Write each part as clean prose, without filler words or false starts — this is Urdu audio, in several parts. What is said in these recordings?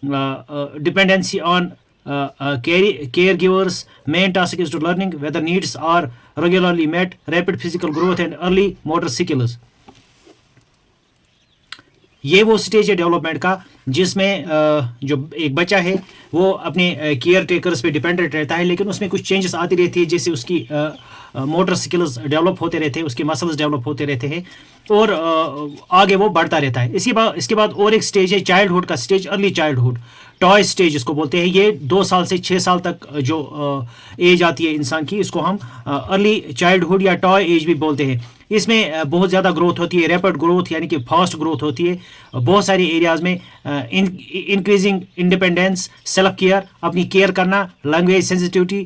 dependency on caregivers. Main task is to learning whether needs are regularly met, rapid physical growth and early motor skills. یہ وہ اسٹیج ہے ڈیولپمنٹ کا جس میں جو ایک بچہ ہے وہ اپنے کیئر ٹیکرز پہ ڈپینڈنٹ رہتا ہے، لیکن اس میں کچھ چینجز آتی رہتی ہے، جیسے اس کی موٹر سکلز ڈیولپ ہوتے رہتے ہیں، اس کے مسلز ڈیولپ ہوتے رہتے ہیں اور آگے وہ بڑھتا رہتا ہے. اس کے بعد اور ایک اسٹیج ہے چائلڈہڈ کا stage, early childhood, toy stage اس کو بولتے ہیں. یہ 2 سال سے 6 سال تک جو ایج آتی ہے انسان کی، اس کو ہم ارلی چائلڈہڈ یا ٹوائے ایج بھی بولتے ہیں. اس میں بہت زیادہ گروتھ ہوتی ہے، ریپڈ گروتھ یعنی کہ فاسٹ گروتھ ہوتی ہے بہت ساری ایریاز میں. انکریزنگ انڈیپینڈنس، سیلف کیئر، اپنی کیئر کرنا، لینگویج سینسٹیوٹی،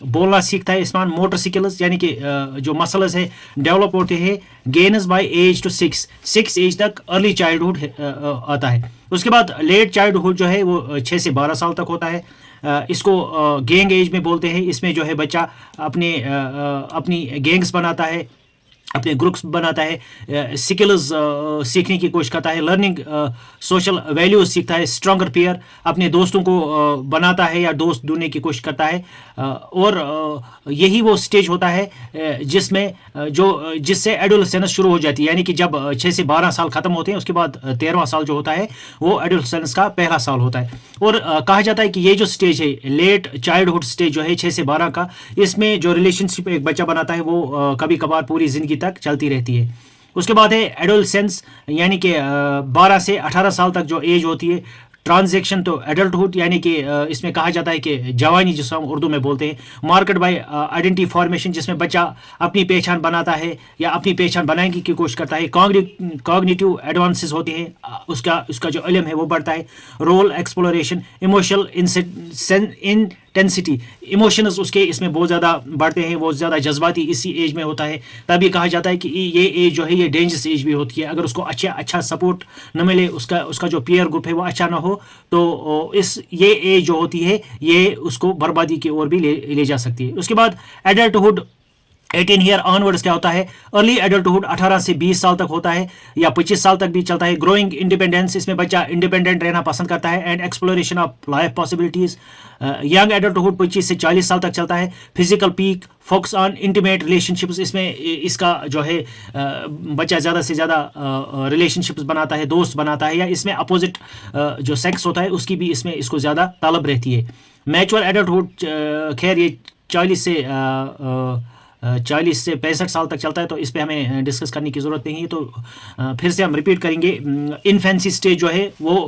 بولنا سیکھتا ہے انسان، موٹر سکلز یعنی کہ جو مسلز ہے ڈیولپ ہوتے ہیں. Gains by age to 6 age تک ارلی چائلڈہڈ آتا ہے. اس کے بعد لیٹ چائلڈہڈ جو ہے وہ 6 سے 12 سال تک ہوتا ہے. اس کو گینگ ایج میں بولتے ہیں. اس میں جو ہے بچہ اپنی گینگز بناتا ہے، اپنے گروپس بناتا ہے، سکلز سیکھنے کی کوشش کرتا ہے، لرننگ سوشل ویلیوز سیکھتا ہے، اسٹرانگر پیئر، اپنے دوستوں کو بناتا ہے یا دوست ڈھونڈنے کی کوشش کرتا ہے. اور یہی وہ اسٹیج ہوتا ہے جس سے ایڈولسنس شروع ہو جاتی ہے، یعنی کہ جب 6 سے 12 سال ختم ہوتے ہیں اس کے بعد 13واں سال جو ہوتا ہے وہ ایڈولسنس کا پہلا سال ہوتا ہے. اور کہا جاتا ہے کہ یہ جو اسٹیج ہے لیٹ چائلڈہڈ اسٹیج جو ہے 6 سے 12 کا، اس میں جو ریلیشن شپ ایک بچہ بناتا ہے وہ کبھی کبھار پوری زندگی تک چلتی رہتی ہے. اس کے بعد ہے ایڈولسنس یعنی کہ 12 سے 18 سال تک جو ایج ہوتی ہے. ٹرانزیکشن تو ایڈلٹہڈ یعنی کہ اس میں کہا جاتا ہے کہ جوانی جس ہم اردو میں بولتے ہیں. مارکیٹ بائی آئیڈینٹی فارمیشن جس میں بچہ اپنی پہچان بناتا ہے یا اپنی پہچان بنانے کی کوشش کرتا ہے. کاگنیٹیو ایڈوانسز ہوتے ہیں، اس کا جو علم ہے وہ بڑھتا ہے. Role exploration, emotional intensity, emotions اس میں بہت زیادہ بڑھتے ہیں، وہ زیادہ جذباتی اسی ایج میں ہوتا ہے. تبھی کہا جاتا ہے کہ یہ ایج جو ہے یہ ڈینجرس ایج بھی ہوتی ہے. اگر اس کو اچھا سپورٹ نہ ملے، اس کا جو پیئر گروپ ہے وہ اچھا نہ ہو تو یہ ایج جو ہوتی ہے یہ اس کو بربادی کی اور بھی لے جا سکتی ہے. اس کے بعد ایڈلٹہڈ 18 ایئر آن ورڈس کیا ہوتا ہے؟ ارلی ایڈلٹہڈ 18 سے 20 سال تک ہوتا ہے یا 25 سال تک بھی چلتا ہے. گروئنگ انڈیپینڈنس، اس میں بچہ انڈیپینڈنٹ رہنا پسند کرتا ہے. And exploration of life possibilities. Young adulthood 25 سے 40 سال تک چلتا ہے. Physical peak, focus on intimate relationships, اس میں اس کا جو ہے بچہ زیادہ سے زیادہ ریلیشن شپس بناتا ہے، دوست بناتا ہے، یا اس میں اپوزٹ جو سیکس ہوتا ہے اس کی بھی اس کو زیادہ طلب رہتی ہے. میچور ایڈلٹہڈ خیر یہ 40 سے 65 سال تک چلتا ہے، تو اس پہ ہمیں ڈسکس کرنے کی ضرورت نہیں ہے. تو پھر سے ہم ریپیٹ کریں گے. انفینسی اسٹیج جو ہے وہ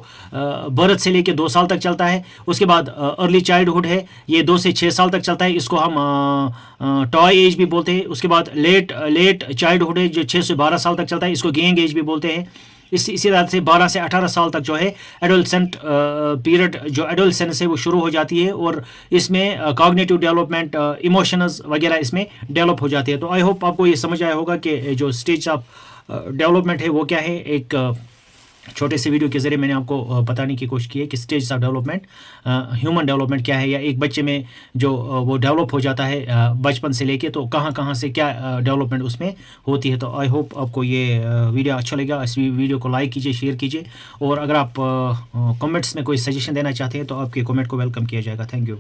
برتھ سے لے کے 2 سال تک چلتا ہے. اس کے بعد ارلی چائلڈہڈ ہے، یہ 2 سے 6 سال تک چلتا ہے، اس کو ہم ٹوائے ایج بھی بولتے ہیں. اس کے بعد لیٹ چائلڈہڈ ہے جو 6 سے 12 سال تک چلتا ہے، اس کو گینگ ایج بھی بولتے ہیں. اسی طرح سے 12 سے 18 سال تک جو ہے ایڈولسنٹ پیریڈ، جو ایڈولسنس ہے وہ شروع ہو جاتی ہے، اور اس میں کاگنیٹیو ڈیولپمنٹ، ایموشنز وغیرہ اس میں ڈیولپ ہو جاتے ہیں. تو آئی ہوپ آپ کو یہ سمجھ آیا ہوگا کہ جو اسٹیج آف ڈیولپمنٹ ہے وہ کیا ہے. ایک چھوٹے سے ویڈیو کے ذریعے میں نے آپ کو بتانے کی کوشش کی ہے کہ stage of development, human development کیا ہے، یا ایک بچے میں جو وہ ڈیولپ ہو جاتا ہے بچپن سے لے کے، تو کہاں سے کیا ڈیولپمنٹ اس میں ہوتی ہے. تو آئی ہوپ آپ کو یہ ویڈیو اچھا لگے گا. اس ویڈیو کو لائک کیجیے، شیئر کیجیے، اور اگر آپ کمنٹس میں کوئی سجیشن دینا چاہتے ہیں تو آپ کے کمنٹ کو ویلکم کیا جائے گا. Thank you.